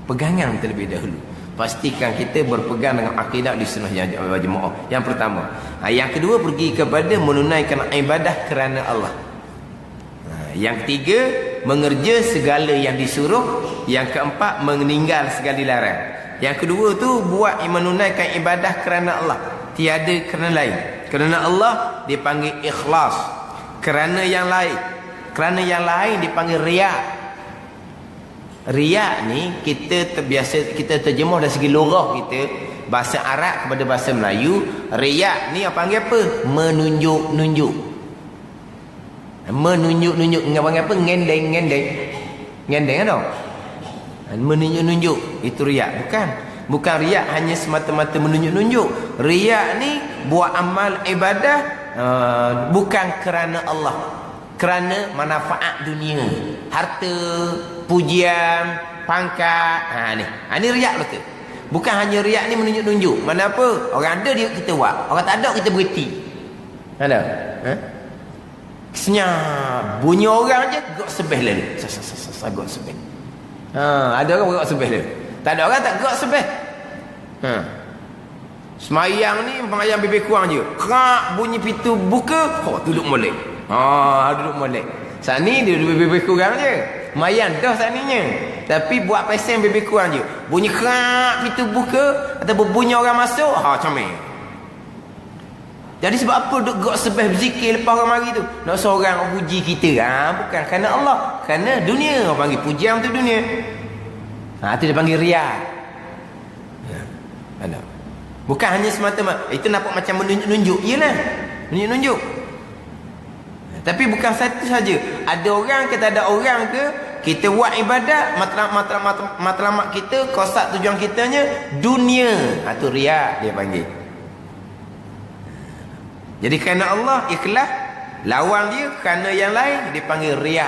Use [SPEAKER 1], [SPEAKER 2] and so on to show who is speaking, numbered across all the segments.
[SPEAKER 1] Pegangan terlebih dahulu. Pastikan kita berpegang dengan akidah di sunnah wal jamaah. Yang pertama. Yang kedua, pergi kepada menunaikan ibadah kerana Allah. Yang ketiga, mengerja segala yang disuruh. Yang keempat, meninggal segala dilarang. Yang kedua tu buat menunaikan ibadah kerana Allah, tiada kerana lain. Kerana Allah dipanggil ikhlas. Kerana yang lain dipanggil riya. Riya ni kita terbiasa kita terjemah dari segi lugah kita, bahasa Arab kepada bahasa Melayu. Riya ni apa panggil apa? Menunjuk-nunjuk. Menunjuk-nunjuk panggil apa? Ngendeng kan tau? Menunjuk-nunjuk itu riya. Bukan riya hanya semata-mata menunjuk-nunjuk. Riya ni buat amal ibadah bukan kerana Allah, kerana manfaat dunia, harta, pujian, pangkat. Ni riak betul. Bukan hanya riak ni menunjuk-nunjuk. Mana apa? Orang ada dia kita buat, orang tak ada kita berhenti. Ada? Senyap bunyi orang je gok sebeh lalu. Gok sebeh. Ada orang gok sebeh lalu. Tak ada orang tak gok sebeh. Semayang ni semayang lebih kurang je. Kerak bunyi pintu buka, duduk molek. Duduk molek. Saat ni dia lebih kurang je. Mayan dah saat ni nya. Tapi buat pesen lebih kurang je. Bunyi kerak pintu buka atau bunyi orang masuk, comel. Jadi sebab apa duk gok sebeh berzikir lepas orang mari tu? Nak seorang puji kita. Bukan kerana Allah, kerana dunia. Orang panggil pujian tu dunia. Tu dia panggil riya. Bukan hanya semata-mata itu nampak macam menunjuk-nunjuk. Iyalah, menunjuk-nunjuk. Tapi bukan satu saja. Ada orang ke tak ada orang ke, kita buat ibadat, matlamat kita, kosak tujuan kitanya dunia. Itu riya dia panggil. Jadi kerana Allah ikhlas, lawan dia kerana yang lain dipanggil riya.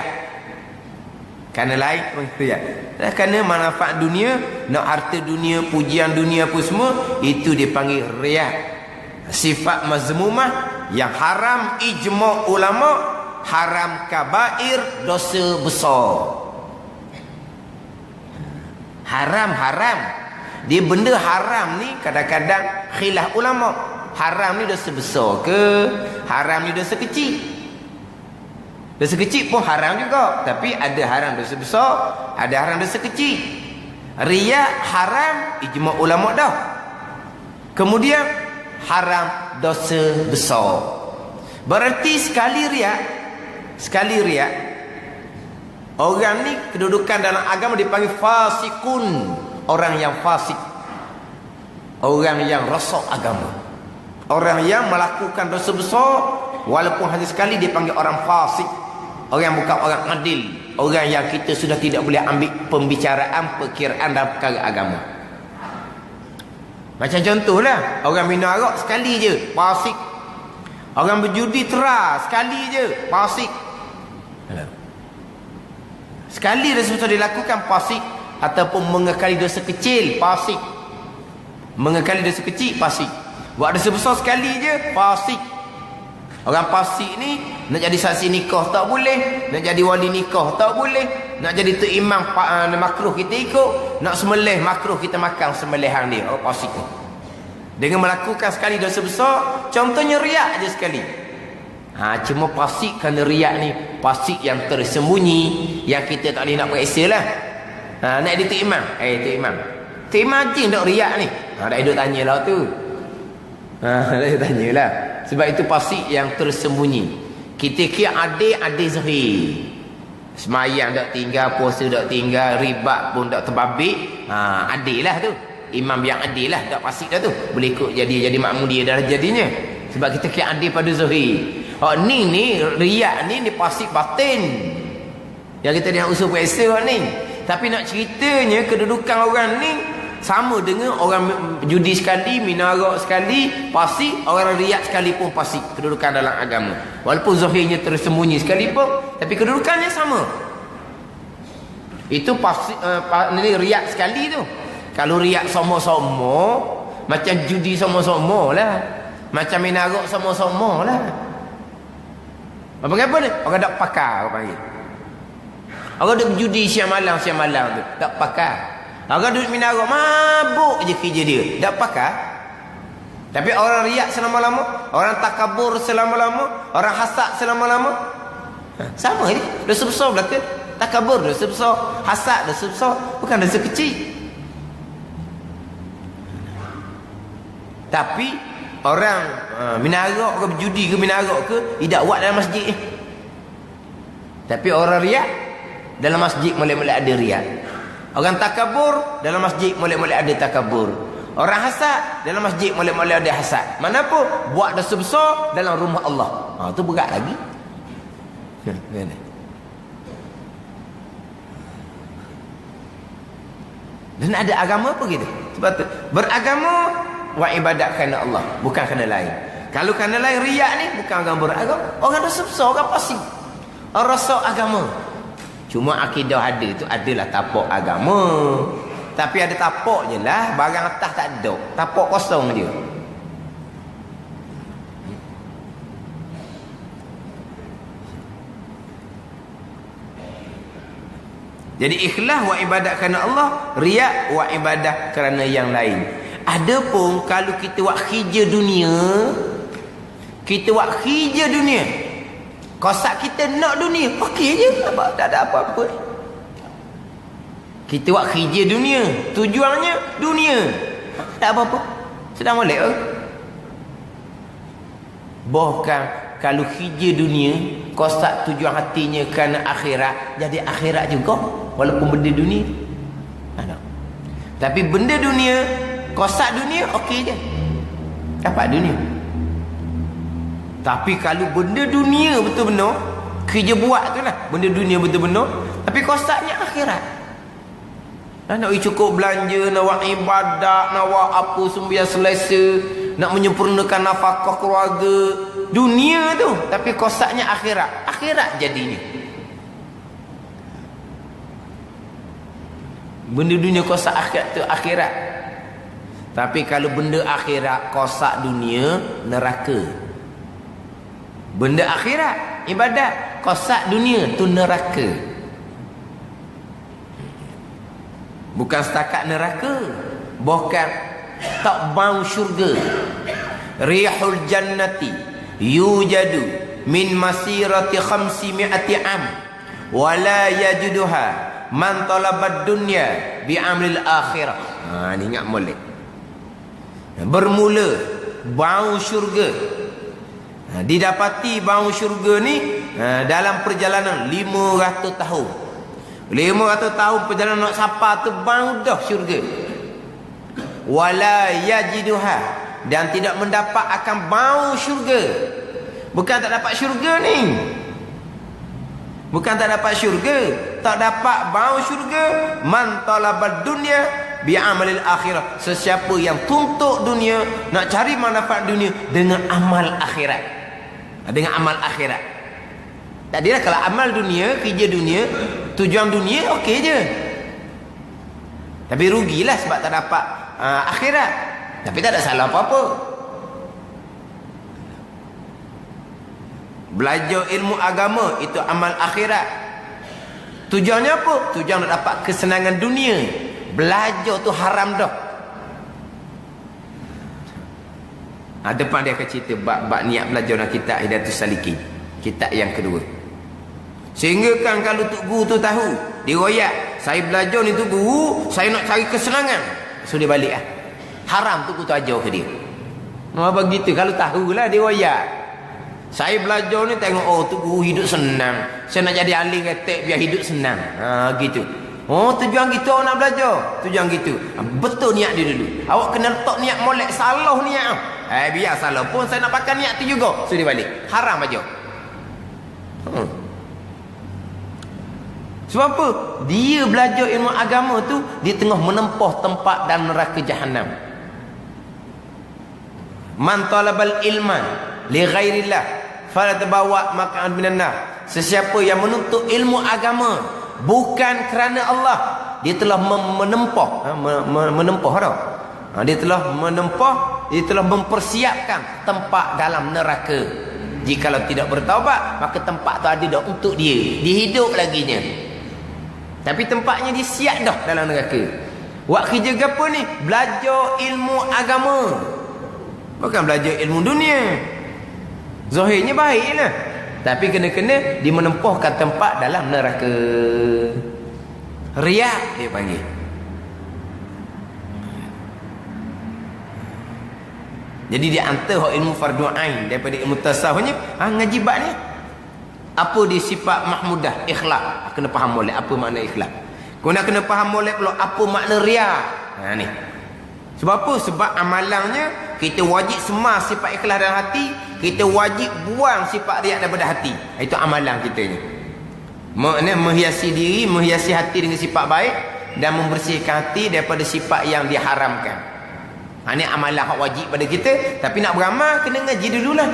[SPEAKER 1] Kerana lain dipanggil riya. Kerana manfaat dunia, nak harta dunia, pujian dunia apa semua, itu dipanggil riya. Sifat mazmumah yang haram, ijma' ulama, haram kabair, dosa besar. Haram. Dia benda haram ni kadang-kadang khilaf ulama. Haram ni dosa besar ke? Haram ni dosa kecil? Dosa kecil pun haram juga. Tapi ada haram dosa besar, ada haram dosa kecil. Riya haram, ijma' ulama dah. Kemudian haram dosa besar. Berarti sekali riak, orang ni kedudukan dalam agama dipanggil fasikun. Orang yang fasik, orang yang rosak agama, orang yang melakukan dosa besar walaupun hanya sekali, dipanggil orang fasik. Orang bukan orang adil, orang yang kita sudah tidak boleh ambil pembicaraan, perkiraan dalam perkara agama. Macam contohlah, orang minum arak sekali je, fasik. Orang berjudi teras sekali je, fasik. Sekali dosa besar dilakukan, fasik. Ataupun mengekali dosa kecil, fasik. Mengekali dosa kecil, fasik. Buat dosa besar sekali je, fasik. Orang fasik ni nak jadi saksi nikah tak boleh, nak jadi wali nikah tak boleh, nak jadi tu imam makruh kita ikut, nak sembelih makruh kita makan sembelihan dia. Fasik ni dengan melakukan sekali dosa besar. Contohnya riak je sekali. Cuma fasik kerana riak ni fasik yang tersembunyi, yang kita tak boleh nak periksa lah. Nak ada tu imam, tu imam je tak riak ni. Dah duduk tanyalah tu. Dah tanyalah. Sebab itu fasik yang tersembunyi. Kita kira adik zahir. Semayang tak tinggal, puasa tak tinggal, ribat pun tak terbabit. Adik lah tu. Imam yang adil lah, tak fasik dah tu. Boleh ikut jadi makmum dia dah jadinya. Sebab kita kira adil pada zahir. Ni riak ni fasik batin. Yang kita nak usul periksa ni. Tapi nak ceritanya kedudukan orang ni sama dengan orang judi sekali, minum arak sekali, fasik. Orang riak sekali pun fasik. Kedudukan dalam agama. Walaupun zahirnya tersembunyi sekalipun, tapi kedudukannya sama. Itu fasik, riak sekali tu. Kalau riak sama-sama, macam judi sama-sama lah, macam minum arak sama-sama lah. Apa ni? Orang tak pakar, orang panggil. Orang duk judi siang malam tu, tak pakar. Orang duduk minara mabuk je kerja dia. Tak pakar. Tapi orang riak selama-lama, orang takabur selama-lama, orang hasad selama-lama, sama je. Dosa besar belaka. Takabur dosa besar, hasad dosa besar, bukan dosa kecil. Tapi orang minarak ke berjudi ke minarak ke tidak buat dalam masjid. Tapi orang riak dalam masjid boleh-boleh ada riak. Orang takabur dalam masjid boleh-boleh ada takabur. Orang hasad dalam masjid boleh-boleh ada hasad. Mana pun buat dosa besar dalam rumah Allah. Tu berat lagi. Dan ada agama apa gitu? Sebab tu beragama wa ibadat kerana Allah, bukan kerana lain. Kalau kerana lain riak ni bukan orang beragama. Orang dosa besar, orang pasif. Orang rasa agama. Cuma akidah ada tu adalah tapak agama. Tapi ada tapak je lah, barang atas tak ada. Tapak kosong je. Jadi ikhlas wa ibadat kerana Allah, riak wa ibadah kerana yang lain. Adapun kalau kita buat kerja dunia, kosak kita nak dunia, okey je, tak ada apa-apa. Kita buat kerja dunia, tujuannya dunia, tak apa-apa, sedang molek. Bahkan kalau kerja dunia, kosak tujuan hatinya kerana akhirat, jadi akhirat juga walaupun benda dunia. Tapi benda dunia, kosak dunia, okey je, dapat dunia. Tapi kalau benda dunia betul-betul, kerja buat tu lah benda dunia betul-betul, tapi kosaknya akhirat. Nak cukup belanja, nak buat ibadat, nak buat apa semua selesa, nak menyempurnakan nafkah keluarga, dunia tu, tapi kosaknya akhirat. Akhirat jadinya. Benda dunia kosak akhirat tu akhirat. Tapi kalau benda akhirat kosak dunia, neraka. Benda akhirat ibadat, kosak dunia tu neraka. Bukan setakat neraka, bahkan tak bau syurga. Rihul jannati yujadu min masirati 500 am wala yajiduha man talabad dunya bi amril akhirah. Ni ingat molek. Bermula bau syurga. Didapati bau syurga ni dalam perjalanan 500 tahun. 500 tahun perjalanan nak sampai tu bau dah syurga. Wala yajiduha, dan tidak mendapat akan bau syurga. Bukan tak dapat syurga ni, bukan tak dapat syurga, tak dapat bau syurga. Man talabad dunya bi amalil akhirah, sesiapa yang tuntut dunia, nak cari manfaat dunia dengan amal akhirat. Dengan amal akhirat. Tadilah kalau amal dunia, kerja dunia, tujuan dunia, okey je. Tapi rugilah sebab tak dapat akhirat. Tapi tak ada salah apa-apa. Belajar ilmu agama itu amal akhirat. Tujuannya apa? Tujuan nak dapat kesenangan dunia. Belajar tu haram dah. Depan dia akan cerita bab niat belajar dalam kitab Hidayatus Salikin, kitab yang kedua. Sehingga kan kalau Tok Guru tu tahu, dia royak, saya belajar ni Tok Guru, saya nak cari kesenangan, so dia balik lah. Haram Tok Guru tu ajar ke dia. Apa begitu? Kalau tahulah dia royak, saya belajar ni tengok, oh Tok Guru hidup senang, saya nak jadi alim ketek biar hidup senang. Gitu. Oh, tujuan gitu awak nak belajar, tujuan gitu. Betul niat dia dulu. Awak kena letak niat molek, salah niat. Biar salah pun saya nak pakai niat tu juga, so dia balik. Haram aja. Sebab apa? Dia belajar ilmu agama tu di tengah menempuh tempat dalam neraka jahanam. Man talabal ilman li ghairillah fala tabawa maq'ad minan nar. Sesiapa yang menuntut ilmu agama bukan kerana Allah, dia telah menempuh dia telah mempersiapkan tempat dalam neraka. Jikalau tidak bertaubat, maka tempat tu ada dah untuk dia. Dia hidup laginya, tapi tempatnya dia siap dah dalam neraka. Buat kerja apa ni? Belajar ilmu agama. Bukan belajar ilmu dunia. Zahirnya baiklah. Tapi kena-kena dia menempuhkan tempat dalam neraka. Riak dia panggil. Jadi dia hantar ilmu fardu ain daripada ilmu tasawufnya. Ngaji bab ni. Apa dia sifat mahmudah? Ikhlas. Kena faham molek apa makna ikhlas. Kau nak kena faham molek pula apa makna riak. Ni. Sebab apa? Sebab amalannya kita wajib semar sifat ikhlas dalam hati, kita wajib buang sifat riak daripada hati. Itu amalan kita ni. Maknanya menghiasi diri, menghiasi hati dengan sifat baik dan membersihkan hati daripada sifat yang diharamkan. Ini amalan hak wajib pada kita. Tapi nak beramal kena ngaji dululah.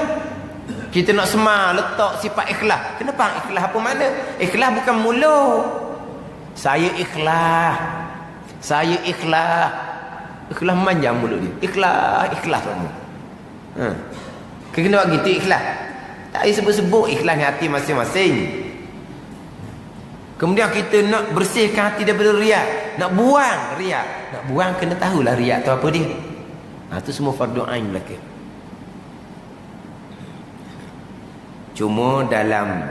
[SPEAKER 1] Kita nak semar letak sifat ikhlas. Kena faham ikhlas apa makna? Ikhlas bukan mulut. Saya ikhlas. Saya ikhlas. Ikhlas manjang mulut dia. Ikhlas semua. Kena buat gitu ikhlas. Tak payah sebut-sebut ikhlas ni hati masing-masing. Kemudian kita nak bersihkan hati daripada riak. Nak buang riak. Nak buang kena tahulah riak tu apa dia. Itu semua fardu ain belaka. Cuma dalam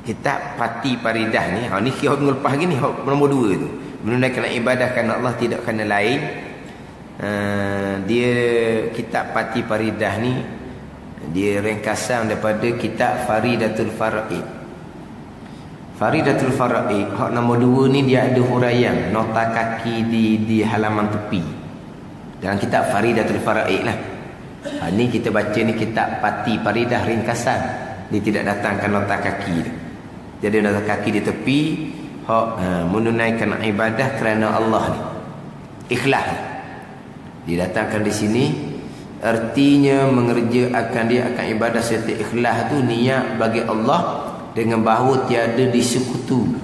[SPEAKER 1] kitab Pati Paridah ni, ni kita minggu lepas lagi ni, nombor 2 tu. Menunaikan ibadah kerana Allah, tidak kerana lain. Dia kitab Pati Paridah ni, dia ringkasan daripada kitab Faridatul Faraid. Faridatul Faraid, hak nombor 2 ni dia ada huraian, nota kaki di halaman tepi. Dalam kitab Faridatul Faraid lah. Ni kita baca ni kitab Pati Paridah ringkasan. Dia tidak datangkan nota kaki dia. Jadi nota kaki di tepi, menunaikan ibadah kerana Allah ni. Ikhlas. Didatangkan di sini, artinya mengerjakan dia akan ibadah serta ikhlas tu niat bagi Allah dengan bahawa tiada disekutu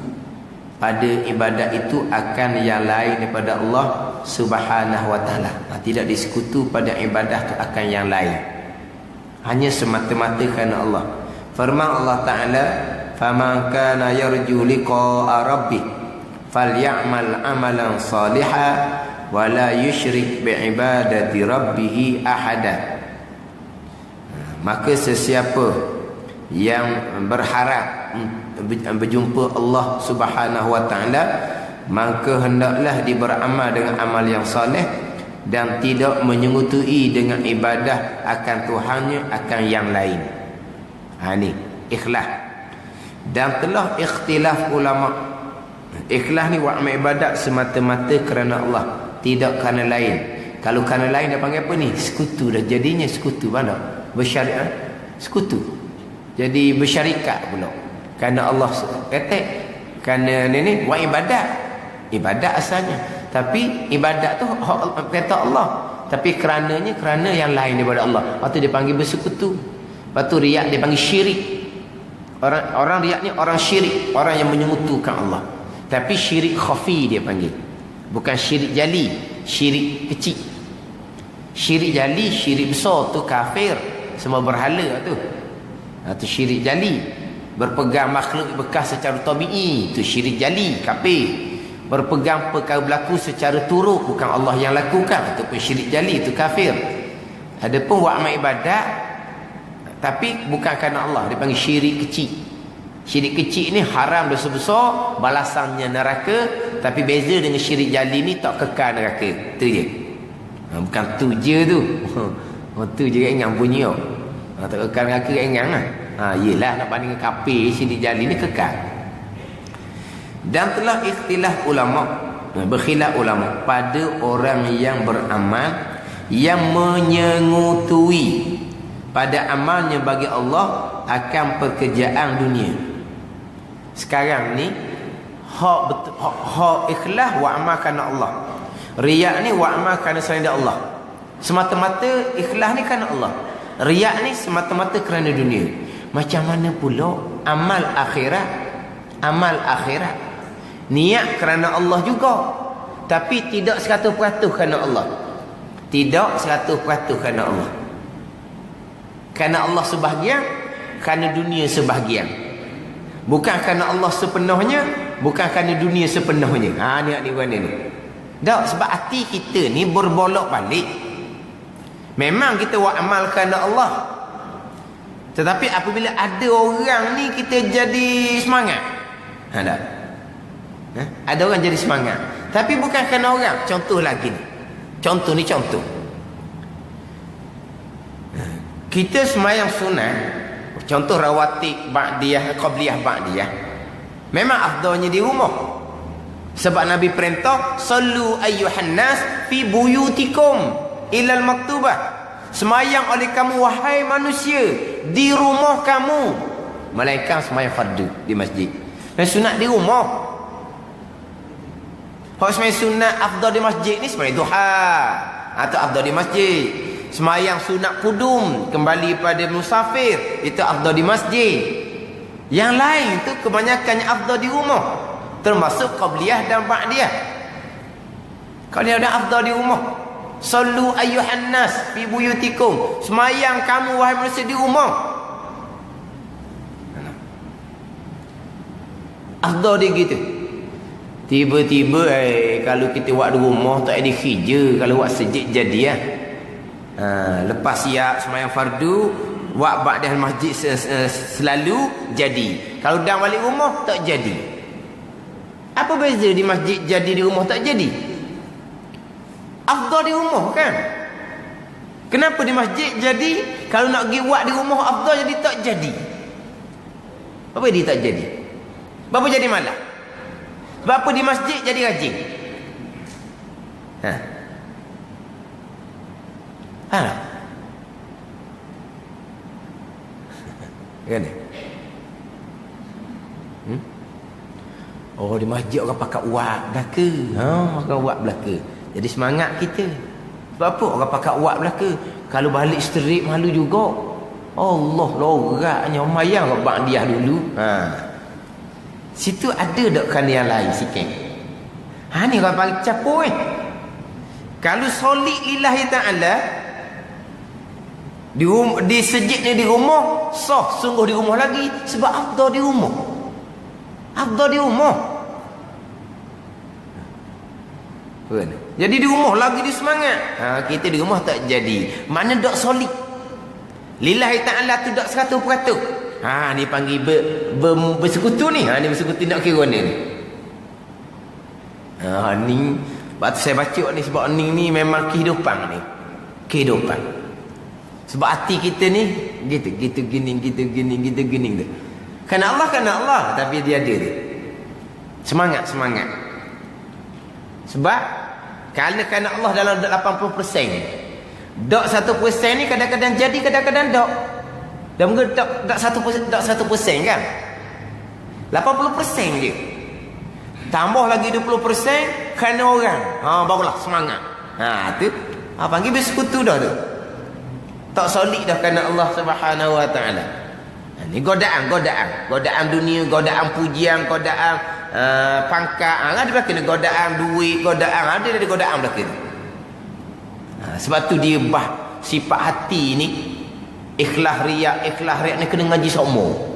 [SPEAKER 1] pada ibadat itu akan yang lain daripada Allah Subhanahu wa taala. Tidak disekutu pada ibadah tu akan yang lain. Hanya semata-mata kerana Allah. Firman Allah Taala, "Faman kana yarju liqa'a rabbih falyamal amalan salihan wa la yusyrik bi'ibadati rabbih ahada." Maka sesiapa yang berharap berjumpa Allah Subhanahu wa taala, maka hendaklah dia beramal dengan amal yang soleh dan tidak menyengutui dengan ibadah akan Tuhannya akan yang lain. Ni ikhlas. Dan telah ikhtilaf ulama. Ikhlas ni buat amal ibadat semata-mata kerana Allah, tidak kerana lain. Kalau kerana lain dia panggil apa ni? Sekutu dah. Jadinya sekutu mana? Bersyarikat sekutu. Jadi bersyarikat pula. Kerana Allah kata, kerana ni buat ibadat. Ibadat asalnya. Tapi ibadat tu kata Allah. Tapi kerana yang lain daripada Allah. Lepas tu dia panggil bersekutu. Lepas tu riak dia panggil syirik. Orang riak ni orang syirik, orang yang menyekutukan Allah. Tapi syirik khafi dia panggil. Bukan syirik jali, syirik kecil. Syirik jali, syirik besar tu kafir, semua berhala tu. Tu syirik jali. Berpegang makhluk bekas secara tabi'i, tu syirik jali, kafir. Berpegang perkara berlaku secara turut, bukan Allah yang lakukan, itu pun syirik jali, itu kafir. Adapun buat amal ibadat tapi bukan kerana Allah, dia panggil syirik kecil. Syirik kecil ni haram dosa besar, balasannya neraka. Tapi beza dengan syirik jali ni tak kekal neraka. Tu je. Bukan tu je tu. Tu je ingat bunyi oh. Tak kekal neraka ingat lah. Yelah nak banding dengan kafir, syirik jali ni kekal. Dan telah ikhtilaf ulama, berkhilaf ulama pada orang yang beramal yang menyengutui pada amalnya bagi Allah akan pekerjaan dunia. Sekarang ni hak ikhlas wa amal kerana Allah. Riak ni wa amal kerana selain Allah. Semata-mata ikhlas ni kerana Allah. Riak ni semata-mata kerana dunia. Macam mana pula amal akhirat? Amal akhirat niat kerana Allah juga, tapi tidak 100% kerana Allah. Tidak 100% kerana Allah. Kerana Allah sebahagian, kerana dunia sebahagian. Bukan kerana Allah sepenuhnya, bukan kerana dunia sepenuhnya. Ni mana ni. Tak, sebab hati kita ni berbolak balik. Memang kita buat amal kerana Allah. Tetapi apabila ada orang ni kita jadi semangat. Tak? Ada orang jadi semangat. Tapi bukan kerana orang. Contoh lagi ni. Contoh. Kita semayang sunat. Contoh rawatib, ba'diyah, qabliyah, ba'diyah. Memang afdalnya di rumah. Sebab Nabi perintah, sallu ayyuhan nas fi buyutikum ilal maktubah. Semayang oleh kamu wahai manusia di rumah kamu. Melainkan semayang fardu di masjid. Dan sunat di rumah. Kalau semayang sunat afdal di masjid ni semayang duha atau afdal di masjid. Semayang sunat kudum kembali pada musafir, itu afdal di masjid. Yang lain tu kebanyakannya afdal di rumah, termasuk qabliyah dan ba'diyah. Kalau ada afdal di rumah, sallu ayyuhan nas fi buyutikum, semayang kamu wahai manusia di rumah. Afdal dia gitu. Tiba-tiba kalau kita buat di rumah tak ada kerja, kalau buat sejid jadi ya. Lepas siap semayang fardu, buat ba'diyah masjid selalu jadi. Kalau dah balik rumah tak jadi. Apa beza di masjid jadi, di rumah tak jadi? Afdal di rumah kan? Kenapa di masjid jadi, kalau nak pergi buat di rumah afdal jadi tak jadi? Apa dia tak jadi? Berapa jadi malah? Berapa di masjid jadi rajin? Kan? Oh, di masjid orang pakai uap belaka. Orang uap belaka. Jadi semangat kita. Sebab apa orang pakai uap belaka? Kalau balik strip malu juga. Allah, loraknya mayang orang ba'diyah dulu. Situ ada tak kan yang lain sikit. Ni orang panggil capo Kalau solid lillahi ta'ala, di sejid ni di rumah, sah sungguh di rumah lagi. Sebab afdal di rumah. Afdal di rumah. Jadi di rumah lagi di semangat. Kita di rumah tak jadi. Mana tak solid. Lillahi ta'ala tu tak 100%. Ni panggil bersekutu ni. Ni bersekutu nak kira ni. Ni waktu saya baca ni, sebab ni memang kehidupan ni. Kehidupan. Sebab hati kita ni gitu gini tu. Kerana Allah, tapi dia ada dia. Semangat. Sebab kerana Allah dalam 80%. Dok 1% ni kadang-kadang jadi, kadang-kadang dok. Dan mungkin tak 1% kan? 80% je. Tambah lagi 20% kerana orang. Barulah semangat. Tu panggil bersekutu dah tu. Tak solid dah kerana Allah Subhanahu wa taala. Ni godaan dunia, godaan pujian, godaan pangkat. Ada belakang godaan duit, godaan ada godaan belakang. Sebab tu dia sifat hati ni ikhlas riak ni kena ngaji seumur.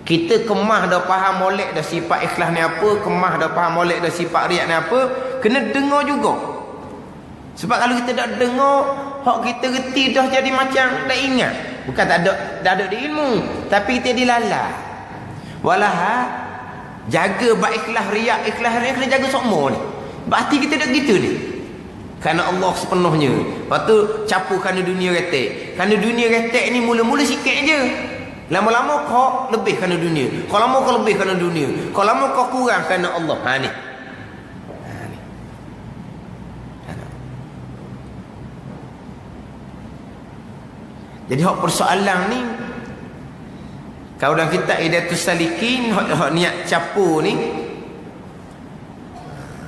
[SPEAKER 1] Kita kemah dah faham molek dah sifat ikhlas ni apa, kemah dah faham molek dah sifat riak ni apa, kena dengar juga. Sebab kalau kita tak dengar, hak kita reti dah jadi macam tak ingat. Bukan tak ada di ilmu, tapi kita dilala. Walah jaga ikhlas riak kena jaga seumur ni. Hati kita tak gitu ni. Kerana Allah sepenuhnya. Lepas tu capu kerana dunia retek. Kerana dunia retek ni mula-mula sikit je. Lama-lama kau lebih kerana dunia. Kau lama kau lebih kerana dunia. Kau lama kau kurang kerana Allah. Ni. Jadi hak persoalan ni, kalau dalam kitab Hidayatus Salikin, hak niat capu ni,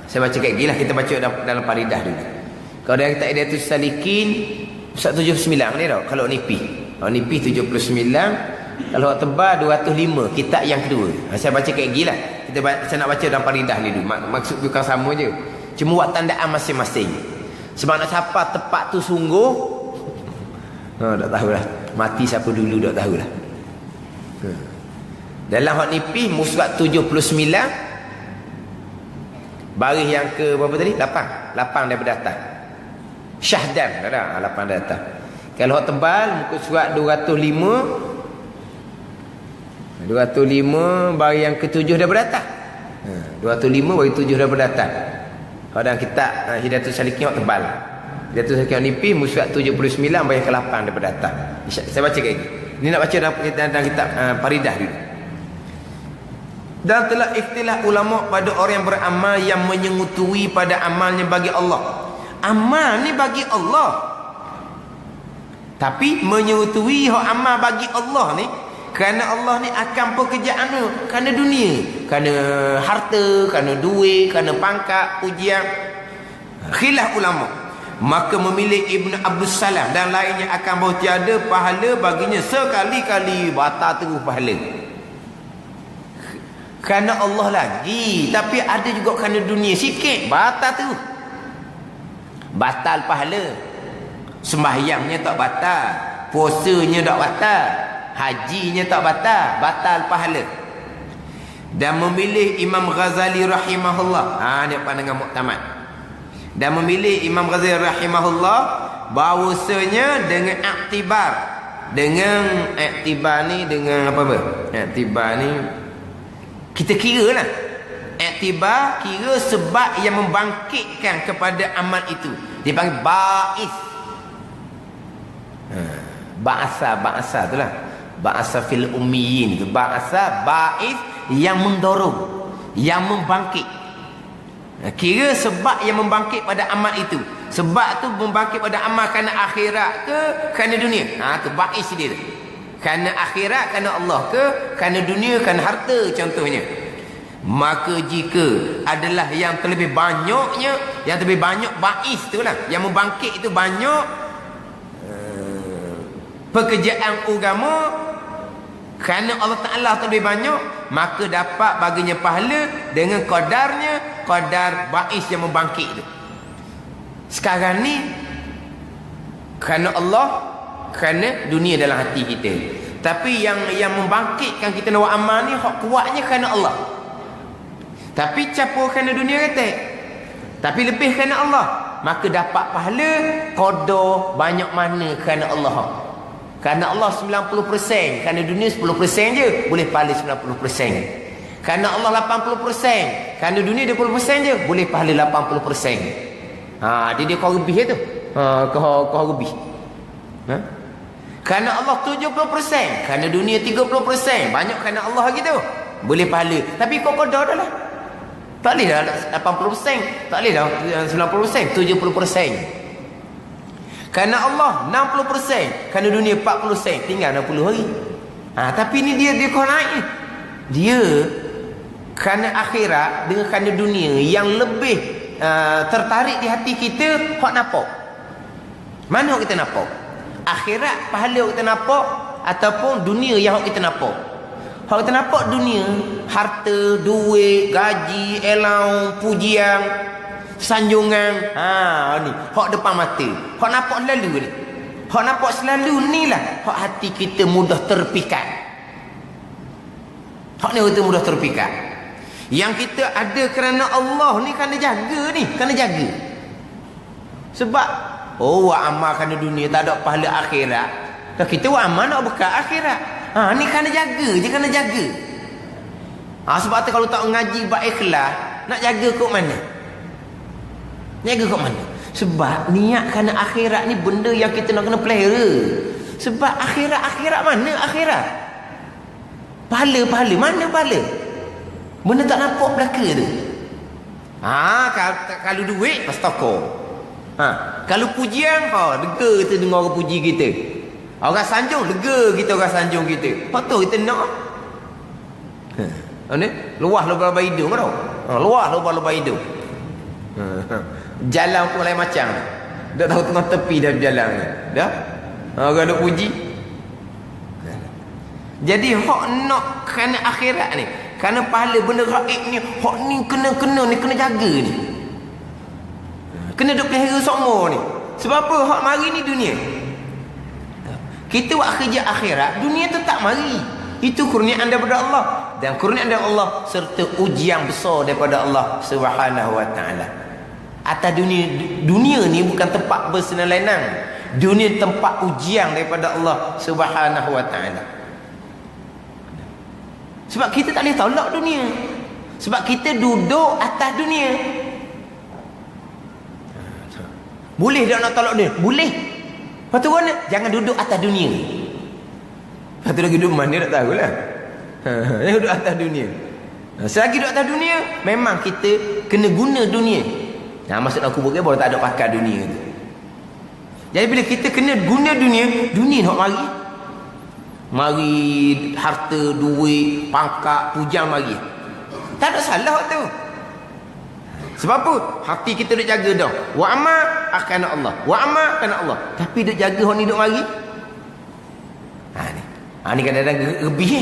[SPEAKER 1] saya baca kayak gila, kita baca dalam Faridah dulu. Kalau dalam kitab Hidayatus Salikin 179 ni tau. Kalau nipi 79, kalau tebal 205, kitab yang kedua. Saya baca kayak gila. Saya nak baca dalam Faridah ni dulu. Maksud bukan sama je. Cuma buat tandaan masing-masing. Sebab nak siapa tepat tu sungguh, tak tahulah. Mati siapa dulu tak tahulah. Dalam hak nipih musrat 79 Baris yang ke berapa tadi? 8 daripada atas. Syahdan ada 8 dari atas. Kalau hak tebal muka surat 205 baris yang ke-7 daripada atas. 205 baris 7 daripada atas. Kalau dalam kitab Hidayatul Salikin hak tebal. Hidayatul Salikin nipis muka surat 79 baris yang ke-8 daripada atas. Saya baca lagi. Ini nak baca dalam kitab Faridah dulu. Dan telah ikhtilaf ulama pada orang yang beramal yang menyengutui pada amalnya bagi Allah. Amal ni bagi Allah, tapi menyengutui hak amal bagi Allah ni kerana Allah ni akan pekerjaan tu kerana dunia, kerana harta, kerana duit, kerana pangkat, pujian. Khilaf ulama. Maka memilih Ibn Abdul Salam dan lainnya akan bahawa tiada pahala baginya sekali-kali batal terus pahala. Kerana Allah lagi, tapi ada juga kerana dunia sikit batal tu. Batal pahala. Sembahyangnya tak batal, puasanya tak batal, hajinya tak batal, batal pahala. Dan memilih Imam Ghazali rahimahullah, ni pandangan muktamad. Dan memilih Imam Ghazali rahimahullah bahawasanya dengan iktibar, dengan iktibar ni dengan apa? Iktibar ni kita kira lah. Iktibar kira sebab yang membangkitkan kepada amal itu. Dipanggil ba'is. Ba'asa tu lah. Ba'asa fil ummiyin tu. Ba'asa, ba'is yang mendorong, yang membangkit. Kira sebab yang membangkit pada amal itu. Sebab tu membangkit pada amal kerana akhirat ke kerana dunia. Tu ba'is dia tu. Kerana akhirat, kerana Allah ke kerana dunia, kerana harta contohnya. Maka jika adalah yang terlebih banyaknya, yang terlebih banyak ba'is tu lah, yang membangkit itu banyak pekerjaan agama kerana Allah Ta'ala terlebih banyak, maka dapat baginya pahala dengan qadarnya, qadar ba'is yang membangkit itu. Sekarang ni kerana Allah, kerana dunia dalam hati kita. Tapi yang membangkitkan kita nak buat amal ni hak kuatnya kerana Allah. Tapi campur kerana dunia kata. Tapi lebih kerana Allah, maka dapat pahala qada banyak mana kerana Allah. Kerana Allah 90%, kerana dunia 10% je, boleh pahala 90%. Kerana Allah 80%, kerana dunia 20% je, boleh pahala 80%. Dia kau lebih tu. Kau lebih. Kerana Allah 70%, kerana dunia 30%, banyak kerana Allah gitu, boleh pahala. Tapi kau qada dah lah. Tak boleh dah 80%, tak boleh dah 90%, 70%. Kerana Allah 60%, kerana dunia 40%, tinggal 60 hari. Tapi ni dia kau naik ni. Dia kerana akhirat dengan kerana dunia yang lebih tertarik di hati kita, hak nampak. Mana hak kita nampak? Akhirat pahala hak kita nampak ataupun dunia yang hak kita nampak? Hak kita nampak dunia, harta, duit, gaji, allowance, pujian, sanjungan. Ni hak depan mata. Hak nampak selalu ni. Hak nampak selalu ni lah hak hati kita mudah terpikat. Hak ni kita mudah terpikat. Yang kita ada kerana Allah ni kena jaga ni, kena jaga. Sebab buat amal kerana dunia tak ada pahala akhirat. Kalau kita buat amal nak bekal akhirat. Ni kena jaga je, kena jaga. Sebab tu kalau tak mengaji bab ikhlas, nak jaga kok mana? Jaga kok mana? Sebab niat kerana akhirat ni benda yang kita nak kena pelihara. Sebab akhirat mana akhirat? Pahala mana pahala? Benda tak nampak belaka tu. Kalau duit pas toko. Kalau pujian, lega kita dengar orang puji kita. Orang sanjung, lega kita orang sanjung kita. Apa tu kita nak? Ni luah lubang hidung tau. Luah lubang hidung. Jalan pun lain macam. Dah tahu tengah tepi dah berjalan. Dah? Orang duk puji. Jadi hak nak kerana akhirat ni, kerana pahala benda gaib ni, hak ni kena ni, kena jaga ni. Kena duk pelihara semua ni. Sebab apa? Hak mari ni dunia. Kita buat kerja akhirat, dunia tu tak mari. Itu kurniaan daripada Allah. dan kurniaan dari Allah serta ujian besar daripada Allah Subhanahu wa taala. Atas dunia ni bukan tempat bersenang-lenang. Dunia tempat ujian daripada Allah Subhanahu wa taala. Sebab kita tak boleh tolak dunia. Sebab kita duduk atas dunia. Boleh tak nak tolak dunia? Boleh. Lepas tu mana? Jangan duduk atas dunia. Lepas tu lagi duduk mana tak tahulah. Jangan duduk atas dunia. Selagi duduk atas dunia, memang kita kena guna dunia. Nah, maksud aku bukan baru tak ada pakai dunia tu. Jadi bila kita kena guna dunia, dunia nak mari. Mari harta, duit, pangkat, pujang mari. Tak ada salah tu. Sebab apa? Hati kita duk jaga dah. Wa amma akan Allah. Wa amma akan Allah. Tapi duk jaga hak ni duk mari. Ni kadang-kadang lebih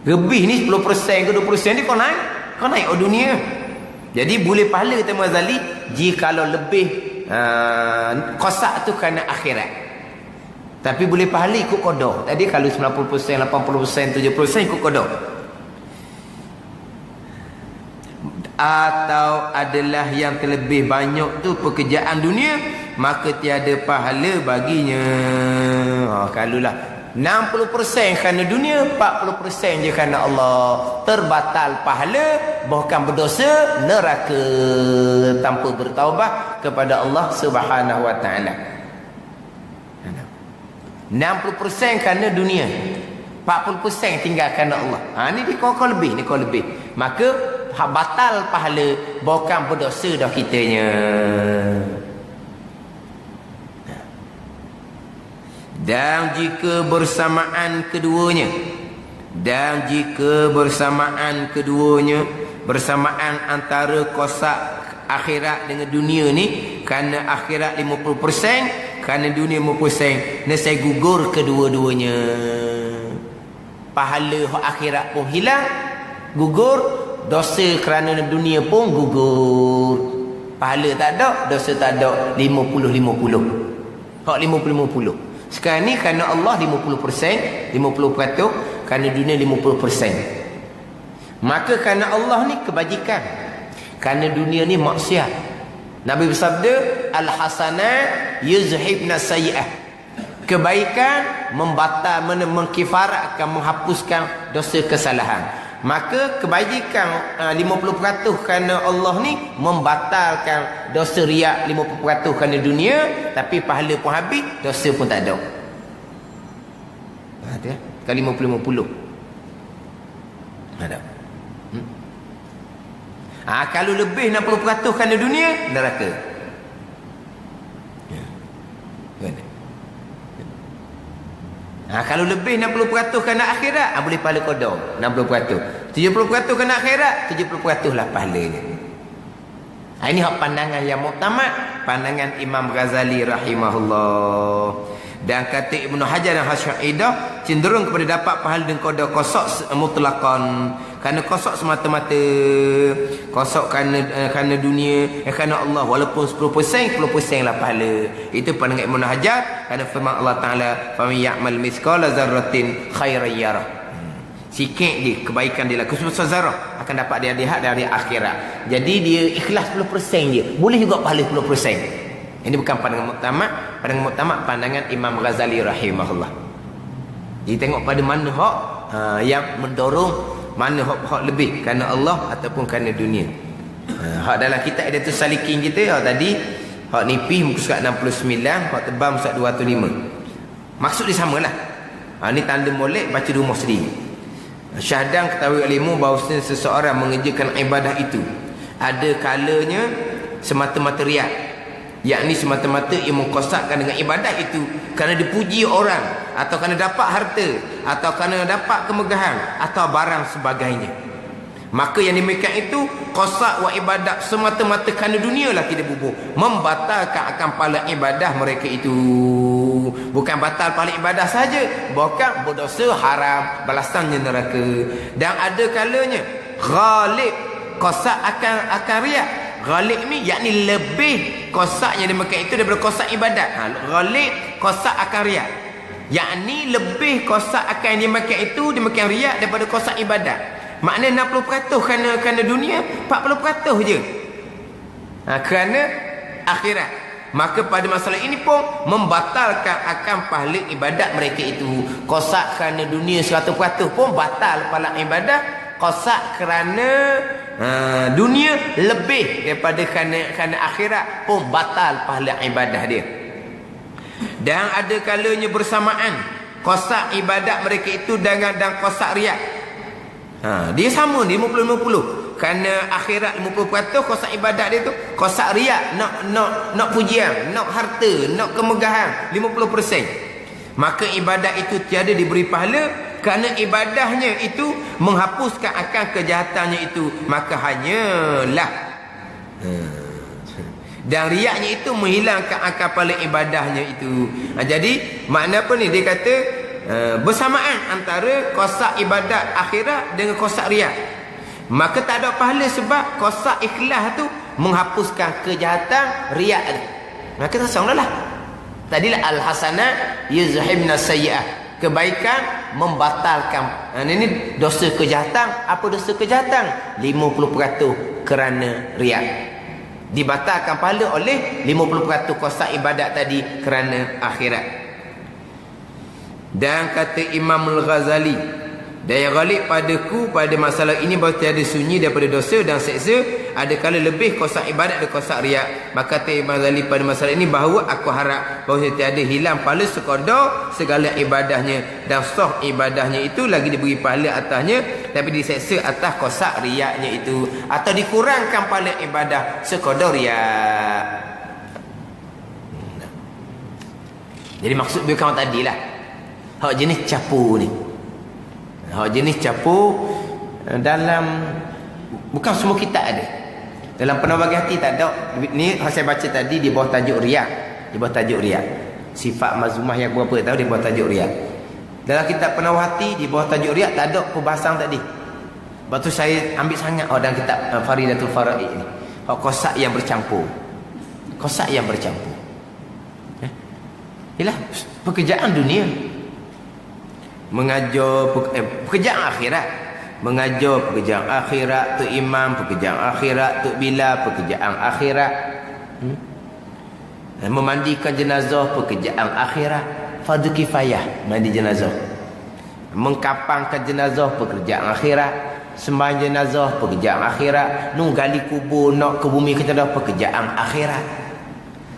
[SPEAKER 1] Lebih ni 10% ke 20% ni kau naik. Kau naik dunia. Jadi boleh pahala kata Mazali jikalau lebih kosak tu kerana akhirat. Tapi boleh pahala ikut qada. Tadi kalau 90%, 80%, 70% ikut qada. Atau adalah yang terlebih banyak tu pekerjaan dunia, maka tiada pahala baginya. Kalulah 60% kerana dunia, 40% je kerana Allah, terbatal pahala, bahkan berdosa neraka tanpa bertaubat kepada Allah Subhanahu wa taala. 60% kerana dunia, 40% tinggal kerana Allah. Ni kau lebih, ni kau lebih. Maka batal pahala, bahkan berdosa dah kitanya. Dan jika bersamaan keduanya, bersamaan antara kosak akhirat dengan dunia ni, kerana akhirat 50%, kerana dunia 50%, dan saya gugur kedua-duanya. Pahala akhirat pun hilang, gugur. Dosa kerana dunia pun gugur. Pahala tak ada, dosa tak ada. 50-50. Hak 50-50. Sekarang ni kerana Allah 50%, 50%, kerana dunia 50%. Maka kerana Allah ni kebajikan, kerana dunia ni maksiat. Nabi bersabda, al-hasanat yuzhibna sayyi'ah. Kebaikan mengkifaratkan, menghapuskan dosa kesalahan. Maka kebajikan 50% kerana Allah ni membatalkan dosa riak 50% kerana dunia, tapi pahala pun habis, dosa pun tak ada. Ada kali 50-50. Ada. Kalau lebih 60% kerana dunia, neraka. Kalau lebih 60% kerana akhirat, boleh pahala qada 60%. 70% kerana akhirat, 70% lah pahalanya. Ini hak pandangan yang muktamad, pandangan Imam Ghazali rahimahullah. Dan kata Ibnu Hajar dan Hasyaidah cenderung kepada dapat pahala dengan qada qasaq mutlaqan. Kerana qasaq semata-mata, qasaq kerana dunia, kerana Allah, walaupun 10%, 10% lah pahala. Itu pandangan Ibnu Hajar, kerana firman Allah Taala, "Faman ya'mal mithqala dzarratin khairan yarah." Sikit je kebaikan dia lakukan sebesar zarah, akan dapat dia lihat dari akhirat. Jadi dia ikhlas 10% je, boleh juga pahala 10%. Ini bukan pandangan muktamad. Pandangan muktamad pandangan Imam Ghazali rahimahullah. Jadi tengok pada mana hak yang mendorong, mana hak lebih, kerana Allah ataupun kerana dunia. Hak dalam kitab Idatus Salikin kita, hak tadi hak nipis muka surat 69, hak tebal muka surat 205. Maksud dia samalah. Ni tanda molek, baca rumah sendiri. Syahdan ketahui ilmu bahawa seseorang mengerjakan ibadah itu ada kalanya semata-mata riak, yakni semata-mata ia mengkosakkan dengan ibadah itu kerana dipuji orang, atau kerana dapat harta, atau kerana dapat kemegahan, atau barang sebagainya. Maka yang demikian itu kosak wa ibadah semata-mata kerana dunia lah, tidak bubuh, membatalkan akan pahala ibadah mereka itu. Bukan batal pahala ibadah saja, bahkan berdosa haram, balasannya neraka. Dan ada kalanya ghalib kosak akan riak. Ghalib ni yakni lebih kosaknya demikian itu daripada kosak ibadat. Ghalib kosak akan riak. Yakni lebih kosak akan dia makan itu, dia makan riak daripada kosak ibadat. Maknanya 60% kerana dunia, 40% je kerana akhirat. Maka pada masalah ini pun membatalkan akan pahala ibadat mereka itu. Kosak kerana dunia 100% pun batal pahala ibadat. Kosak kerana dunia lebih daripada kerana akhirat pun batal pahala ibadah dia. Dan ada kalanya bersamaan kosak ibadat mereka itu dan kosak riak. Dia sama ni 50-50. Kerana akhirat 50%, kosak ibadat dia tu kosak riak, nak pujian, nak harta, nak kemegahan 50%. Maka ibadat itu tiada diberi pahala kerana ibadahnya itu menghapuskan akan kejahatannya itu. Maka hanyalah dan riaknya itu menghilangkan akan pahala ibadahnya itu. Jadi makna apa ni? Dia kata bersamaan antara kosak ibadat akhirat dengan kosak riak. Maka tak ada pahala sebab kosak ikhlas tu menghapuskan kejahatan riak tu. Maka tak sama lah. Tadilah al-hasanat yuzhibna sayyi'ah. Kebaikan membatalkan. Ini dosa kejahatan. Apa dosa kejahatan? 50% kerana riak. Dibatalkan pahala oleh 50% kosak ibadat tadi kerana akhirat. Dan kata Imam Al-Ghazali, daya ghalib padaku pada masalah ini bahawa tiada sunyi daripada dosa dan seksa, adakala lebih kosak ibadat dan kosak riak. Maka kata Imam Ghazali pada masalah ini bahawa aku harap bahawa tiada hilang pahala sekadar segala ibadahnya, dan sah ibadahnya itu lagi diberi pahala atasnya, tapi diseksa atas kosak riaknya itu, atau dikurangkan pahala ibadah sekadar riak. Jadi maksud dia kawan tadilah, hak jenis capu ni, hak jenis capu dalam bukan semua kitab ada. Dalam Penuh Bagi Hati tak ada. Ni saya baca tadi di bawah tajuk riak. Di bawah tajuk riak. Sifat mazmumah yang berapa tahu di bawah tajuk riak. Dalam kitab Penuh Hati di bawah tajuk riak tak ada perbahasan tadi. Sebab tu saya ambil sangat dalam kitab Faridatul Faraid ni. Hak kosak yang bercampur. Kosak yang bercampur. Yalah pekerjaan dunia. Mengajar pekerjaan akhirat, mengajar pekerjaan akhirat, tu imam pekerjaan akhirat, tu bila pekerjaan akhirat, memandikan jenazah pekerjaan akhirat, fardu kifayah mandi jenazah, mengkapangkan jenazah pekerjaan akhirat, sembahyang jenazah pekerjaan akhirat, nunggali kubur nak ke bumi ke tanah pekerjaan akhirat.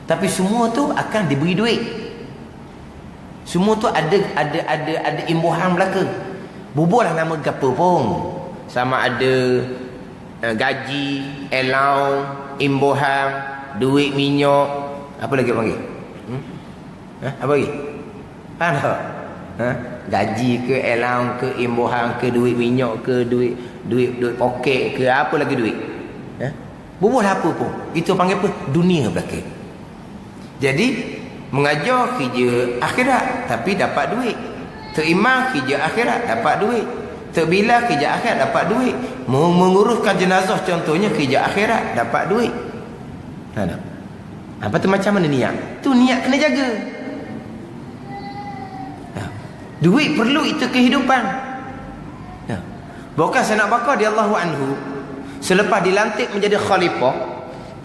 [SPEAKER 1] Tapi semua tu akan diberi duit. Semua tu ada imbuhan belaka. Bubuhlah nama gapo pun. Sama ada gaji, allowance, imbuhan, duit minyak, apa lagi panggil? Apa lagi? Ada. Gaji ke, allowance ke, imbuhan ke, duit minyak ke, duit poket ke, apa lagi duit? Bubuhlah apa pun. Itu panggil apa? Dunia belaka. Jadi mengajar kerja akhirat tapi dapat duit. Terimam kerja akhirat dapat duit. Terbila kerja akhirat dapat duit. Menguruskan jenazah contohnya kerja akhirat dapat duit. Apa tu macam mana niat? Tu niat kena jaga. Duit perlu, itu kehidupan. Bukan Sayyidina Abu Bakar radhiyallahu anhu selepas dilantik menjadi khalifah,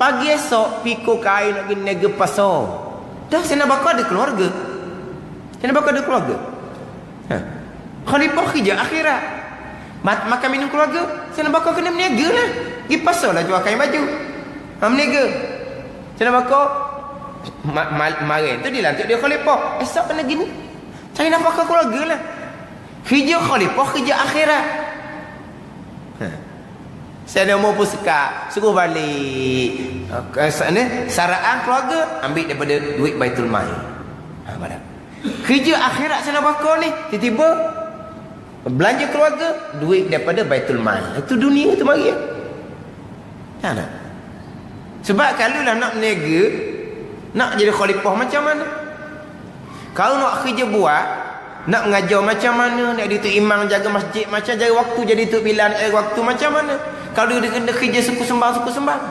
[SPEAKER 1] pagi esok pikul kain lagi nega pasar. Dah Sayyidina Abu Bakar ada keluarga. Sayyidina Abu Bakar ada keluarga. Khalifah kerja akhirat. Makan minum keluarga, Sayyidina Abu Bakar kena meniaga lah. Pergi pasar lah jual kain baju. Meniaga. Sayyidina Abu Bakar marin tu dilantik dia khalifah. Esok kena gini. Sayyidina Abu Bakar keluarga lah. Kerja khalifah, kerja akhirat. Saya mau pun suruh balik saraan keluarga, ambil daripada duit Baitul Mal. Kerja akhirat Sayyidina Abu Bakar ni tiba-tiba belanja keluarga, duit daripada Baitul Mal. Itu dunia tu mari. Tak nak. Sebab kalau lah nak berniaga, nak jadi khalifah macam mana? Kalau nak kerja buat, nak mengajar macam mana, nak jadi tu imam jaga masjid macam jaga waktu, jadi tu bila nak jaga waktu macam mana? Kalau dia kena kerja suku sembang.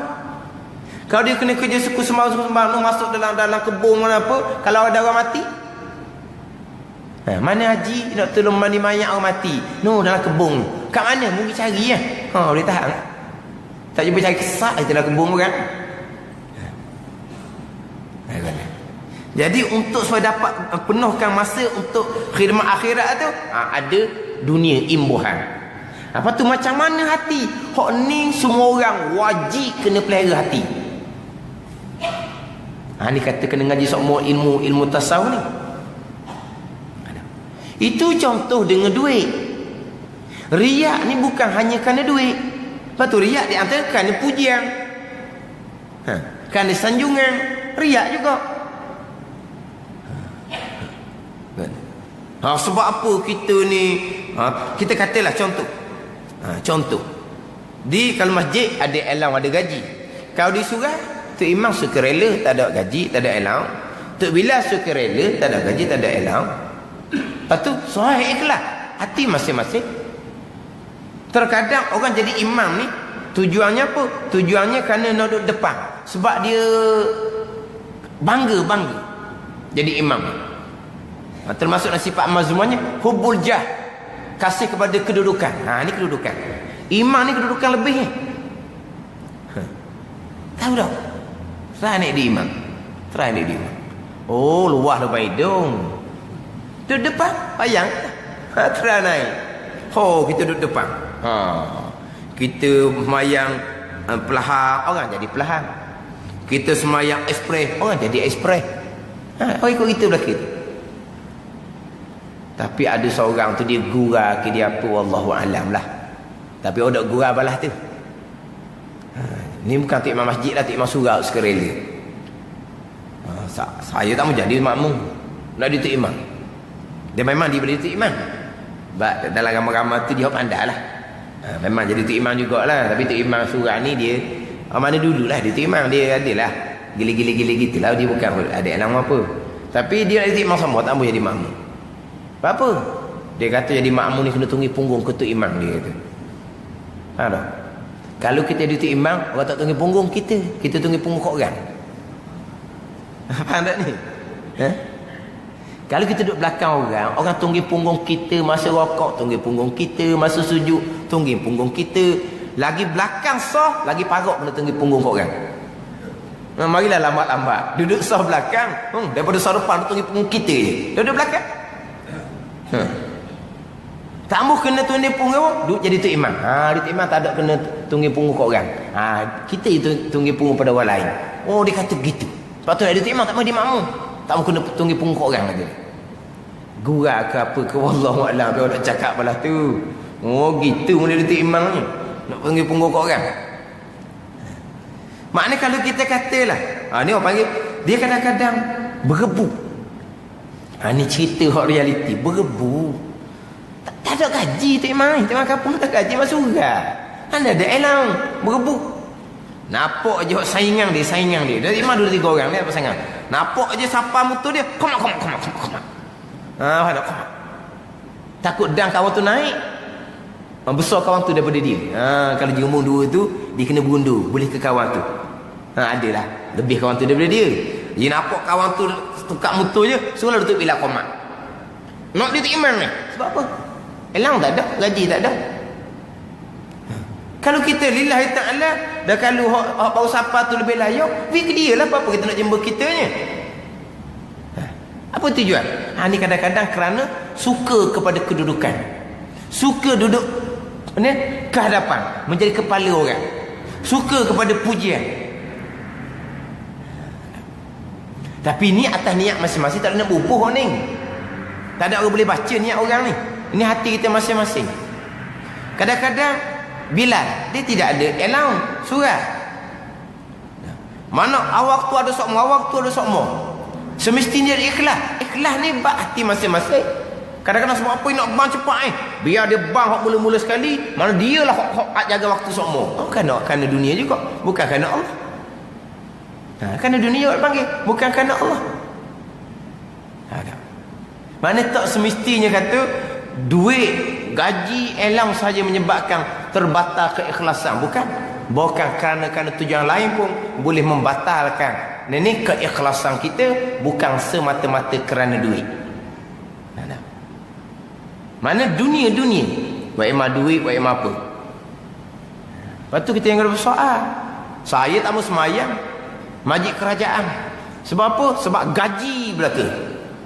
[SPEAKER 1] Kalau dia kena kerja suku sembang, tu masuk dalam kebun mana apa, kalau ada orang mati, Mana haji nak tolong mandi mayat orang mati? No, dalam kebun. Kat mana? Mungkin cari ya. Boleh tahan. Tak jumpa cari kesak dalam kebun kan? Jadi untuk supaya dapat penuhkan masa untuk khidmat akhirat tu, ada dunia imbuhan. Apa tu macam mana hati? Hak ni semua orang wajib kena pelihara hati. Ni kata kena ngaji semua ilmu tasawuf ni. Itu contoh dengan duit. Riak ni bukan hanya kerana duit. Lepas tu riak di antara kerana pujian, kerana sanjungan. Riak juga. Sebab apa kita ni, kita katalah contoh. Contoh. Kalau masjid ada elang, ada gaji. Kalau di surau, Tok Imam sukarela, tak ada gaji, tak ada elang. Tok Bilal sukarela, tak ada gaji, tak ada elang. Lepas tu sahih ikhlas, hati masing-masing. Terkadang orang jadi imam ni tujuannya apa? Tujuannya kerana nak duduk depan, sebab dia bangga jadi imam. Termasuk sifat mazmunnya hubbul jah, kasih kepada kedudukan. Ni kedudukan. Imam ni kedudukan lebih ni. Tahu tak? Try naik di imam. Oh, luah lepas hidung. Duduk depan, bayang. Try naik. Kita duduk depan. Kita semayang pelahar, orang jadi pelahar. Kita semayang ekspres, orang jadi ekspres. Orang ikut kita belakang. Tapi ada seorang tu dia gurau ke dia apa, wallahu alam lah. Tapi orang duk gurau balas tu. Ni bukan Tok Imam masjid lah, Tok Imam surau sukarela. Saya tak mau jadi makmum, nak jadi Tok Imam. Dia memang dia boleh jadi Tok Imam. Dalam ramai-ramai tu dia pandai lah. Memang jadi Tok Imam jugalah. Tapi Tok Imam surau ni dia mana dululah dia Tok Imam. Dia adalah gila-gila gitu lah. Dia bukan ada elang apa. Tapi dia nak jadi Tok Imam sama, tak boleh jadi makmum. Apa? Dia kata jadi makmum ni kena tunggu punggung ke Tok Imam, dia kata. Tak? Kalau kita jadi Tok Imam, orang tak tunggu punggung kita. Kita tunggu punggung kau orang. Faham tak ni? Kalau kita duduk belakang orang tunggu punggung kita masa rokok, tunggu punggung kita masa sujud, tunggu punggung kita. Lagi belakang sah, lagi parok kena tunggu punggung kau orang. Marilah lambat-lambat. Duduk sah belakang, daripada sah depan tunggu punggung kita je. Duduk belakang. Tak mahu kena tunggu punggung, duduk jadi Tok Imam. Dia Tok Imam tak ada kena tunggu punggung kau orang. Kita itu tunggu punggung pada orang lain. Oh, dia kata begitu. Sebab tu ada Tok Imam tak mahu dia makmum. Tak mahu kena tunggu punggung kau orang lagi. Gurau ke apa ke, wallahu a'lam, kau nak cakap balas tu. Oh, gitu mula Tok Imam ni. Nak tunggu punggung kau orang. Maknanya kalau kita katalah, ni orang panggil, dia kadang-kadang berebu. Ni cerita hak realiti, berebu. Tak ada gaji Tok Imam. Tok Imam kampung tak gaji masuk surau. Ada elang berebu. Nampak je saingan dia. Dari Imam 2-3 orang ni apa sangat. Nampak je siapa motor dia, kom. Ada kom. Takut dang kawan tu naik. Besar kawan tu daripada dia. Kalau dia umur 2 tu, dia kena berundur, boleh ke kawan tu. Adalah lebih kawan tu daripada dia. Dia nampak kawan tu tukar motor je, suruh tutup bila komat. Nak dia Tok Imam ni. Sebab apa? Elang tak ada, gaji tak ada. Kalau kita lillahi ta'ala, dah kalau hak baru siapa tu lebih layak, pergi ke dia lah, apa kita nak jemput kitanya. Apa tujuan? Ni kadang-kadang kerana suka kepada kedudukan. Suka duduk ke hadapan, menjadi kepala orang. Suka kepada pujian. Tapi ni atas niat masing-masing, tak ada nak bubuh ni. Tak ada orang boleh baca niat orang ni. Ini hati kita masing-masing. Kadang-kadang Bilal, dia tidak ada elang surau. Mana awak tu ada sokmo. Semestinya dia ikhlas. Ikhlas ni bak hati masing-masing. Kadang-kadang sebab apa nak bang cepat biar dia bang hak mula-mula sekali, mana dia lah hak jaga waktu sokmo. Kerana dunia juga, bukan kerana Allah. Kerana dunia orang panggil, bukan kerana Allah. Mana tak semestinya kata duit, gaji, elang saja menyebabkan terbatal keikhlasan. Bukan kerana tujuan lain pun boleh membatalkan. Ini keikhlasan kita bukan semata-mata kerana duit. Mana dunia-dunia. Wa ima duit, wa ima apa. Lepas tu kita yang kena bersoal. Saya tak mau semayang majlis kerajaan. Sebab apa? Sebab gaji belaka.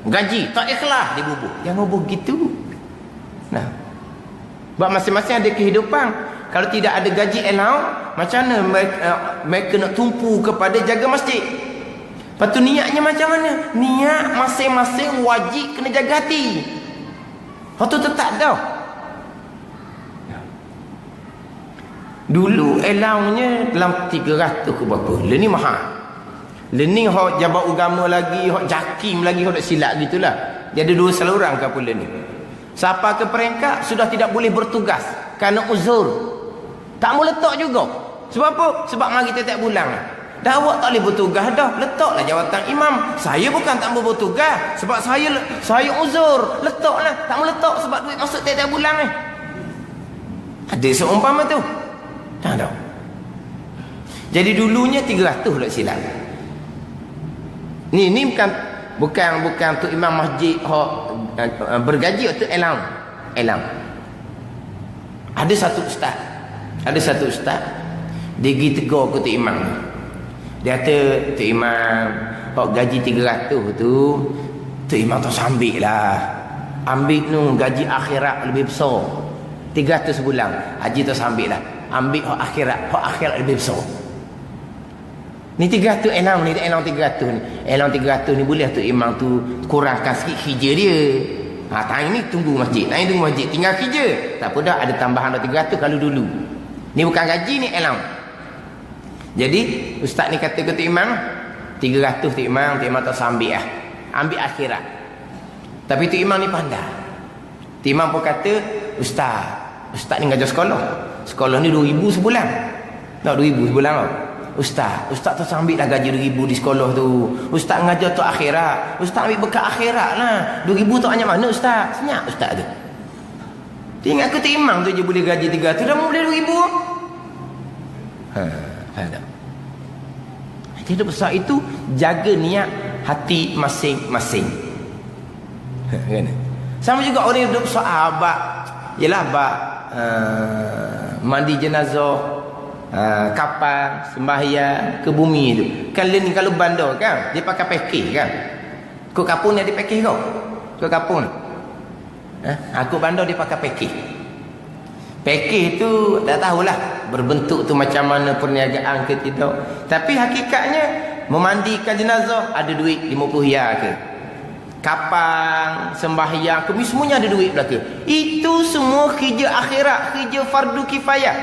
[SPEAKER 1] Gaji tak ikhlas dia bubuh. Jangan bubuh gitu. Nah. Sebab masing-masing ada kehidupan. Kalau tidak ada gaji allowance, macam mana mereka nak tumpu kepada jaga masjid? Lepas tu niatnya macam mana? Niat masing-masing wajib kena jaga hati. Lepas tu tetap dah. Dulu allowance dalam 300 ke berapa. Lah ni mahal. Lah ni hak jabat agama lagi, hak jakim lagi, hak silap gitulah. Dia ada 2 saluran ke apa ni. Siapa ke peringkat sudah tidak boleh bertugas kerana uzur. Tak mau letak juga. Sebab apa? Sebab mari tiap-tiap bulan. Dah awak tak boleh bertugas dah. Letaklah jawatan imam. Saya bukan tak mau bertugas. Sebab saya uzur. Letaklah. Tak mau letak sebab duit masuk tiap-tiap bulan ni. Ada seumpama tu. Tak ada. Jadi dulunya 300 lah silap. Ni bukan tu imam masjid bergaji atau elang. Ada satu ustaz dia pergi tegur ke tu imam. Dia kata tu imam hak gaji 300 tu imam tak sambil lah. Ambil tu gaji akhirat lebih besar. 300 sebulan. Haji tak sambil lah. Ambil hak akhirat lebih besar. Ni 300 elang ni 300 ni. Elang 300 ni boleh tu imam tu kurangkan sikit kerja dia. Tahun ni tunggu masjid. Tinggal kerja. Tak apa dah ada tambahan 300 kalau dulu. Ni bukan gaji ni elang. Jadi ustaz ni kata ke tu imam 300 tu imam tak sambil lah. Ambil akhirat. Tapi tu imam ni pandai. Tu imam pun kata Ustaz ni ngajar sekolah. Sekolah ni 2,000 sebulan. Tak 2,000 sebulan tau. Ustaz tu sambil dah gaji 2,000 di sekolah tu. Ustaz ngajar tu akhirat. Ustaz ambil bekal akhirat lah. 2,000 tu hanya mana ustaz? Senyap ustaz tu. Tinggal ke tu imam tu je boleh gaji 300. Dah boleh 2,000. Ada. Jadi besar itu jaga niat hati masing-masing. Kan? Sama juga orang yang duduk sahabat. Yalah bab mandi jenazah, kapal, sembahyang ke bumi tu. Kan ni kalau bandar kan, dia pakai package kan. Kau kapung ni ada package kau. Kau kapung ni. Aku bandar dia pakai package. Package tu tak tahulah berbentuk tu macam mana perniagaan ke tidak. Tapi hakikatnya memandikan jenazah ada duit 50 riyal ke. Kapang, sembahyang, kami semuanya ada duit belaka. Itu semua kerja akhirat, kerja fardu kifayah.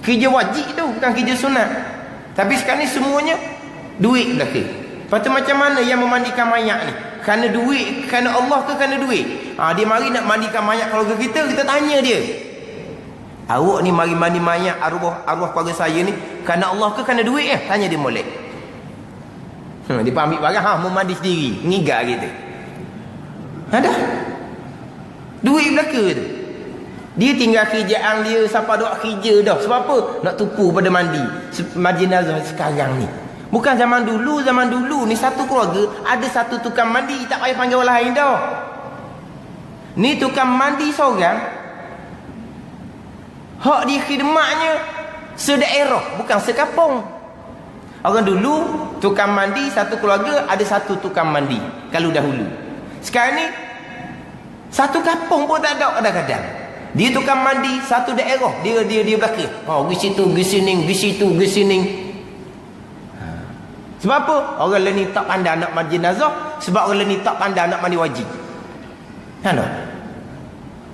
[SPEAKER 1] Kerja wajib tu, bukan kerja sunat. Tapi sekarang ni semuanya duit belaka. Lepas tu macam mana yang memandikan mayat ni? Kerana duit, kerana Allah ke kerana duit? Dia mari nak mandikan mayat keluarga kita tanya dia. Awak ni mari mandi mayat arwah keluarga saya ni kerana Allah ke kerana duit ya? Tanya dia molek. Dia ambil barang, mau mandi sendiri, ngigar gitu. Ada duit belaka tu. Dia tinggal kerjaan dia siapa dok kerja dah. Sebab apa? Nak tupu pada mandi jenazah sekarang ni. Bukan zaman dulu ni satu keluarga ada satu tukang mandi, tak payah panggil orang lain dah. Ni tukang mandi seorang. Hak dia khidmatnya sedaerah, bukan sekampung. Orang dulu tukang mandi satu keluarga ada satu tukang mandi kalau dahulu. Sekarang ni satu kampung pun tak ada kadang-kadang. Dia tukang mandi satu daerah, dia belaka. Pergi situ, pergi sini. Sebab apa? Orang lain ni tak pandai nak mandi jenazah sebab orang lain ni tak pandai nak mandi wajib. Kan?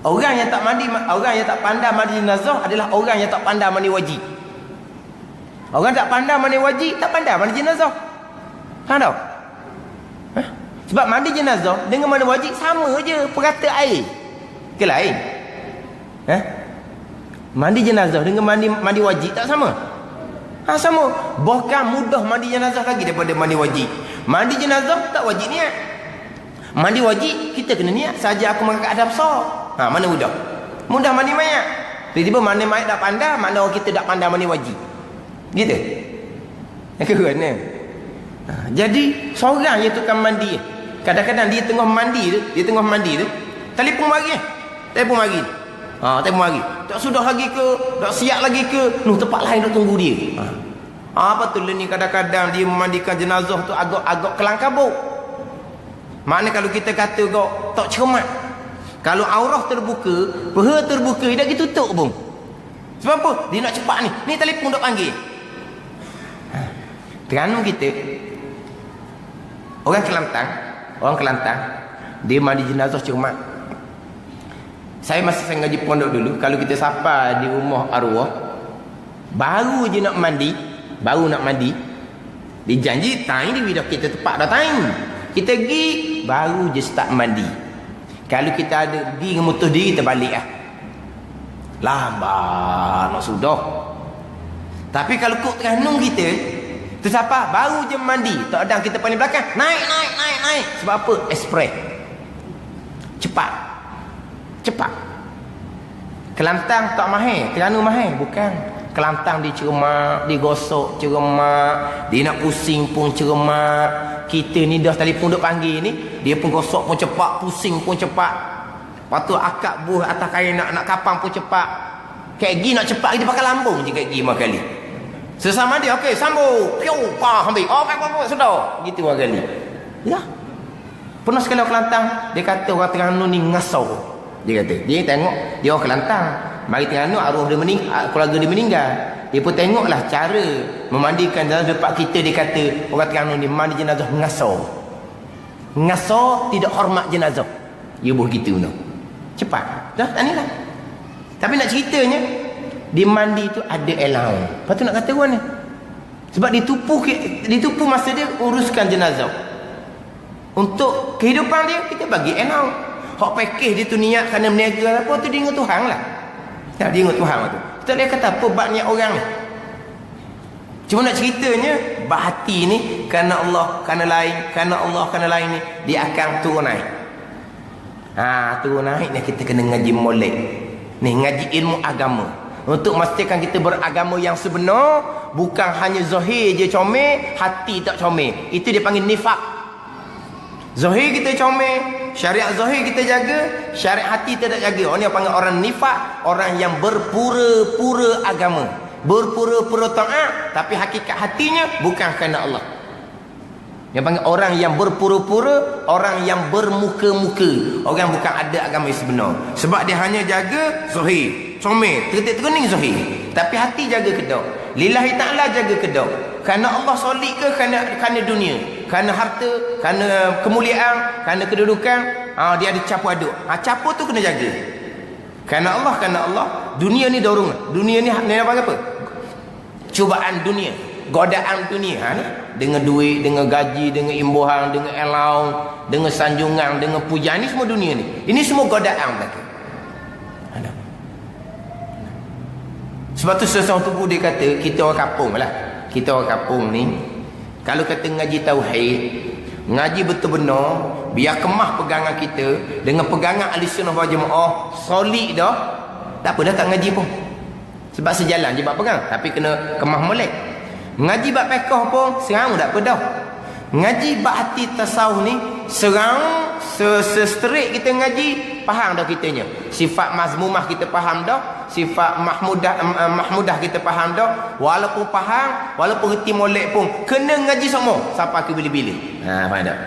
[SPEAKER 1] Orang yang tak pandai mandi jenazah adalah orang yang tak pandai mandi wajib. Orang tak pandai mandi wajib, tak pandai mandi jenazah. Faham tak? Sebab mandi jenazah dengan mandi wajib sama je, perata air. Ke lain? Mandi jenazah dengan mandi wajib tak sama? Sama. Bahkan mudah mandi jenazah lagi daripada mandi wajib. Mandi jenazah tak wajib niat. Mandi wajib kita kena niat. Saja aku mengangkat adab besar. Mana mudah? Mudah mandi mayat. Tiba-tiba mandi mayat tak pandai, mana orang kita tak pandai mandi wajib. Gitu. Kerana jadi seorang yang tukang mandi, kadang-kadang dia tengah mandi tu telefon mari. Telefon mari. Telefon mari. Tak sudah lagi ke? Tak siap lagi ke? Tempat lain nak tunggu dia. Apa tu ni kadang-kadang dia memandikan jenazah tu agak kelang kabut. Maknanya kalau kita kata kau tak cermat. Kalau aurah terbuka, peha terbuka, dia tak tutup pun. Sebab apa? Dia nak cepat ni. Ni telefon dak panggil. Terengganu kita. Orang Kelantan, dia mandi jenazah cermat. Saya ngaji pondok dulu, kalau kita sapa di rumah arwah, baru je nak mandi, dijanji time ni bila kita tepat dah time. Kita pergi baru je start mandi. Kalau kita ada pergi dengan motor diri, kita balik lah. Lambat nak sudah. Tapi kalau kok Terengganu kita, tu siapa? Baru je mandi, tak ada kita paling belakang. Naik. Sebab apa? Express. Cepat. Kelantan tak mahir, Terengganu mahir. Bukan. Kelantan dia cermat, dia gosok cermat, dia nak pusing pun cermat. Kita ni dah telefon duk panggil ni, dia pun gosok pun cepat, pusing pun cepat. Lepas tu akak buh atas kain nak kapang pun cepat. Kayak gini nak cepat, kita pakai lambung je kayak gini kali. Sesama dia, okey, sambung. Piu, ambil. Sudah. Gitu kali. Ya. Pernah sekali orang Kelantan, dia kata orang Terengganu ni ngasau. Dia kata, dia tengok dia orang Kelantan. Mari Terengganu arwah dia keluarga dia meninggal. Dia pun tengoklah cara memandikan jenazah depan kita. Dia kata orang Terengganu ni mandi jenazah ngasau. Ngasau tidak hormat jenazah. Dia buh gitu no. Cepat. Dah tanilah. Tapi nak ceritanya, di mandi tu ada allowance. Lepas tu nak kata orang ni, sebab ditupu masa dia uruskan jenazah. Untuk kehidupan dia, kita bagi allowance. Hak package dia tu niat kerana meniaga apa tu, dia ingat Tuhan lah. Dia ingat Tuhan lah tu. Kita boleh kata apa bab niat orang ni. Cuma nak ceritanya, bab hati ni kerana Allah, kerana lain ni, dia akan turun naik. Turun naik ni kita kena ngaji molek. Ni ngaji ilmu agama. Untuk memastikan kita beragama yang sebenar, bukan hanya zahir je comel, hati tak comel. Itu dia panggil nifak. Zahir kita comel, syariat zahir kita jaga, syariat hati kita tak jaga. Orang yang panggil orang nifak, orang yang berpura-pura agama, berpura-pura taat, tapi hakikat hatinya bukan kerana Allah. Yang panggil orang yang berpura-pura, orang yang bermuka-muka, orang bukan ada agama yang sebenar. Sebab dia hanya jaga zahir, comel, terkening zahir, tapi hati jaga kedok. Lillahi ta'ala jaga kedok. Kerana Allah solid ke kerana dunia, kerana harta, kerana kemuliaan, kerana kedudukan, dia ada campur aduk. Campur tu kena jaga. Kerana Allah, dunia ni dorong. Dunia ni apa? Cubaan dunia, godaan dunia. Ni dengan duit, dengan gaji, dengan imbuhan, dengan allowance, dengan sanjungan, dengan pujian, ni semua dunia ni. Ini semua godaan mereka. Sebab tu seseorang tu dia kata, kita orang kampung lah. Kita orang kampung ni, kalau kata ngaji tauhid, ngaji betul-benar, biar kemah pegangan kita dengan pegangan ahli sunnah wal jamaah solid dah, tak apa dah tak ngaji pun. Sebab sejalan je bab pegang, tapi kena kemah molek. Ngaji bab fiqh pun serang tak apa dah. Ngaji bab hati tasawuf ni serang straight kita ngaji, faham dah kitanya. Sifat mazmumah kita faham dah, sifat mahmudah kita faham dah. Walaupun faham, walaupun reti molek pun kena ngaji semua sampai ke bila-bila. Faham tak?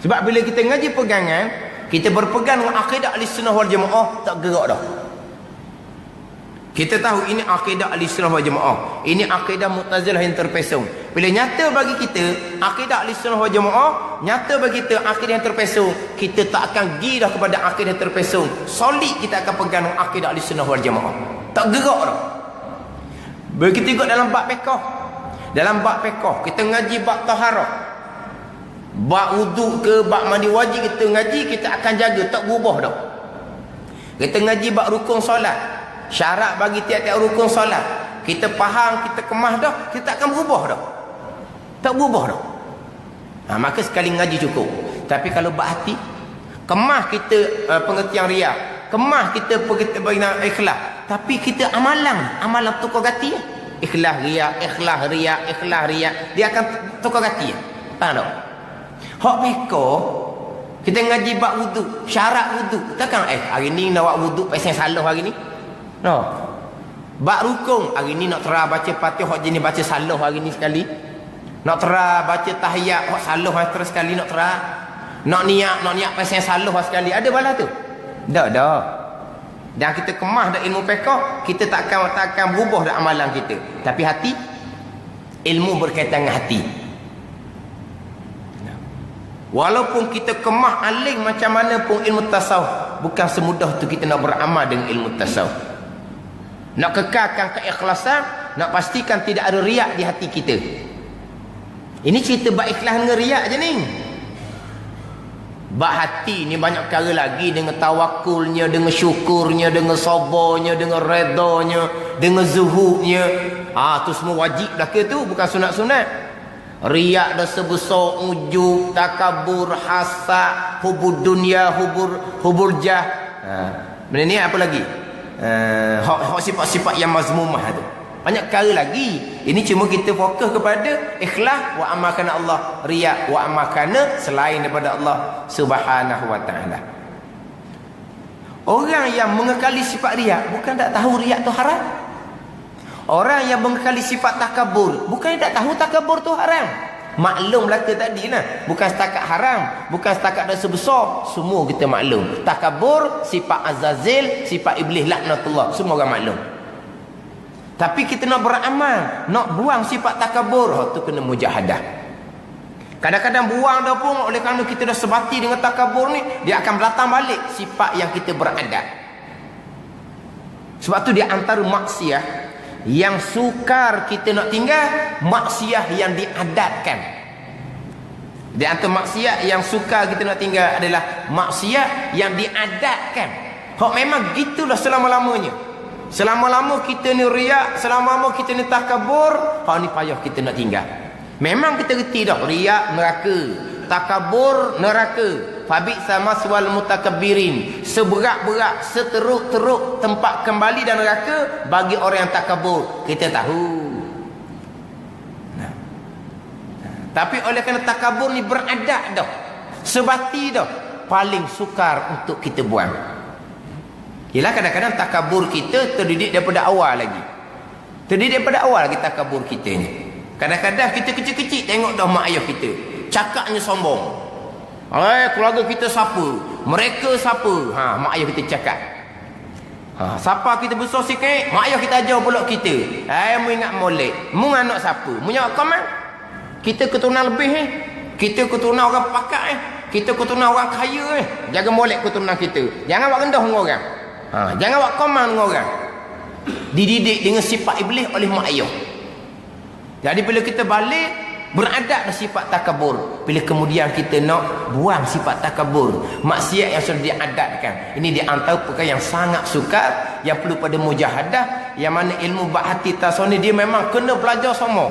[SPEAKER 1] Sebab bila kita ngaji pegangan, kita berpegang dengan akidah Ahlussunnah wal Jamaah, tak gerak dah. Kita tahu ini akidah Ahlussunnah wal Jamaah, ini akidah Mu'tazilah yang terpesong. Bila nyata bagi kita akidah Ahlussunnah wal Jamaah, nyata bagi kita akidah yang terpesong, kita tak akan pergi dah kepada akidah yang terpesong. Solid kita akan pegang akidah Ahlussunnah wal Jamaah, tak gerak dah. Bila kita tengok dalam bab fiqh, dalam bab fiqh kita ngaji bab taharah, bab wuduk ke bab mandi wajib, kita ngaji, kita akan jaga, tak berubah dah. Kita ngaji bab rukun solat, syarat bagi tiap-tiap rukun solat, kita faham, kita kemah dah, kita tak akan berubah dah. Tak berubah dah. Maka sekali ngaji cukup. Tapi kalau bab hati, kemah kita pengertian riya, kemah kita bagi ikhlas, tapi kita amalan tukar ganti. Ikhlas riya, ikhlas riya, ikhlas riya, dia akan tukar ganti. Faham tak? Hak mereka Kita ngaji bab wuduk, syarat wuduk. Takkan hari ni nak buat wuduk pasal salah hari ni. No. Bab rukun, hari ni nak tera baca Fatihah hak jenis baca salah hari ni sekali. Nak tera baca tahiyat hak salah terus sekali nak tera. Nak niat pasal salah sekali. Ada bala tu? Dak. Dan kita kemah dak ilmu fiqh, kita takkan berubah dak amalan kita. Tapi hati, ilmu berkaitan dengan hati. Walaupun kita kemah alim macam mana pun ilmu tasawuf, bukan semudah tu kita nak beramal dengan ilmu tasawuf. Nak kekalkan keikhlasan, nak pastikan tidak ada riak di hati kita. Ini cerita bab ikhlas dengan riak je ni. Bab hati ni banyak perkara lagi, dengan tawakulnya, dengan syukurnya, dengan sabarnya, dengan redanya, dengan zuhudnya. Tu semua wajib dah ke tu, bukan sunat-sunat. Riak dah sebesar ujub, takabur, hasad, hubur dunia, hubur jah. Benda ni apa lagi? Hak sifat-sifat yang mazmumah tu. Banyak perkara lagi. Ini cuma kita fokus kepada ikhlas wa amalkan Allah, riak wa amalkan selain daripada Allah Subhanahu wa taala. Orang yang mengekali sifat riak bukan tak tahu riak tu haram. Orang yang mengekali sifat takabur bukan tak tahu takabur tu haram. Maklum belaka tadi lah. Bukan setakat haram, bukan setakat dah sebesar, semua kita maklum. Takabur, sifat azazil, sifat iblis laknatullah, semua orang maklum. Tapi kita nak beramal, nak buang sifat takabur, tu kena mujahadah. Kadang-kadang buang dah pun, oleh kerana kita dah sebati dengan takabur ni, dia akan datang balik sifat yang kita beradab. Sebab tu dia antara maksiat yang sukar kita nak tinggal, maksiat yang diadatkan. Di antara maksiat yang sukar kita nak tinggal adalah maksiat yang diadatkan. Hak memang gitulah selama-lamanya. Selama-lama kita ni riak, selama-lama kita ni takabur, hak ni payah kita nak tinggal. Memang kita reti dah, riak neraka, takabur neraka. Fabi'sa maswal mutakabbirin. Seberat-berat, seteruk-teruk tempat kembali dan neraka bagi orang yang takabur. Kita tahu. Tapi oleh kerana takabur ni beradab dah, sebati dah, paling sukar untuk kita buang. Ialah kadang-kadang takabur kita terdidik daripada awal lagi. Terdidik daripada awal lagi takabur kita ni. Kadang-kadang kita kecil-kecil tengok dah mak ayah kita, cakapnya sombong. Keluarga kita siapa? Mereka siapa? Mak ayah kita cakap. Siapa kita besar sikit, mak ayah kita ajar pula kita. Mu ingat molek. Mu anak siapa? Mu ingat komen? Kita keturunan lebih Kita keturunan orang pakak Kita keturunan orang kaya Jaga molek keturunan kita. Jangan buat rendah dengan orang. Jangan buat komen dengan orang. Dididik dengan sifat iblis oleh mak ayah. Jadi bila kita balik, beradab sifat takabur. Bila kemudian kita nak buang sifat takabur, maksiat yang sudah diadatkan, ini di antara perkara yang sangat sukar, yang perlu pada mujahadah. Yang mana ilmu bahati tasawuf ni dia memang kena belajar semua.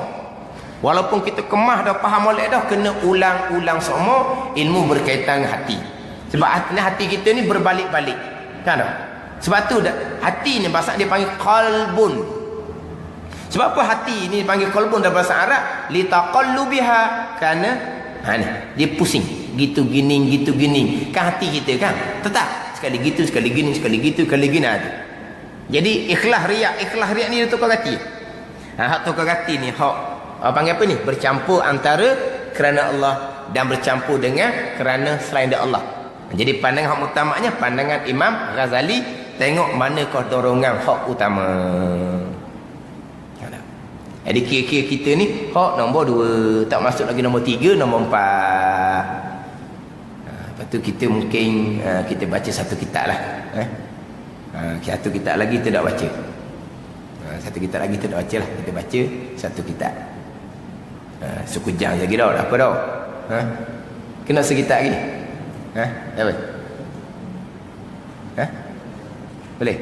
[SPEAKER 1] Walaupun kita kemah dah faham molek dah, kena ulang-ulang semua ilmu berkaitan dengan hati. Sebab hati kita ni berbalik-balik, kan tak? Sebab tu hati ni bahasa dia panggil qalbun. Sebab apa hati ni dipanggil qalbun dalam bahasa Arab? Litaqallubiha, kerana dia pusing. Gitu gini. Kan hati kita kan? Tetap sekali gitu, sekali gini, sekali gitu, sekali gini ada. Jadi ikhlas riak ni dia tukar hati. Hak tukar hati ni hak panggil apa ni? Bercampur antara kerana Allah dan bercampur dengan kerana selain dari Allah. Jadi pandangan hak utamanya pandangan Imam Ghazali, tengok manakah dorongan hak utama. Jadi kira-kira kita ni hak nombor 2, tak masuk lagi nombor 3, nombor 4. Lepas tu kita mungkin kita baca satu kitab lah. Satu kitab lagi kita tak baca. Satu kitab lagi kita tak baca lah. Kita baca satu kitab. Sekujang lagi dah, apa dah? Kena sekitab lagi. Apa? Boleh?